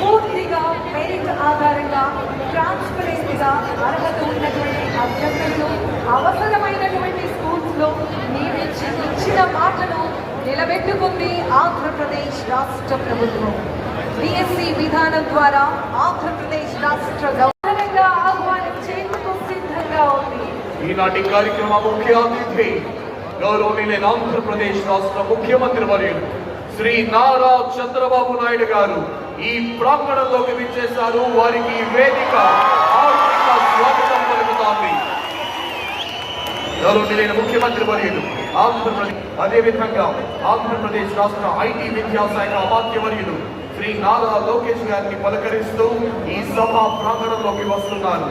పూర్తిగా మెరిట్ ఆధారంగా ట్రాన్స్పరెంట్ గా అర్హత ఉన్నటువంటి అభ్యర్థులను అవసరమైనటువంటి స్కూల్స్ లో నియమించి ఇచ్చిన మాటను నిలబెట్టుకుంది ఆంధ్రప్రదేశ్ రాష్ట్ర ప్రభుత్వం. డిఎస్సి విధానం ద్వారా ఆంధ్రప్రదేశ్ రాష్ట్ర గౌరవంగా ఆహ్వానించేందుకు సిద్ధంగా ఉంది. ఈనాటి కార్యక్రమ ముఖ్య అతిథి గౌరవనీయులైన ఆంధ్రప్రదేశ్ రాష్ట్ర ముఖ్యమంత్రి వర్యులు శ్రీ నారా చంద్రబాబు నాయుడు గారు ఈ ప్రాంగణంలోకి విచ్చేశారు. వారికి వేదిక ఆర్థిక స్వాగతం పలుకుతోంది. గౌరవనీయులైన ముఖ్యమంత్రి వర్యులు ఆంధ్రప్రదేశ్, అదేవిధంగా ఆంధ్రప్రదేశ్ రాష్ట్ర ఐటీ విద్యాశాఖ అమాత్య వర్యులు శ్రీ నారా లోకేష్ గారిని పలకరిస్తూ ఈ సభ ప్రాంగణంలోకి వస్తున్నారు.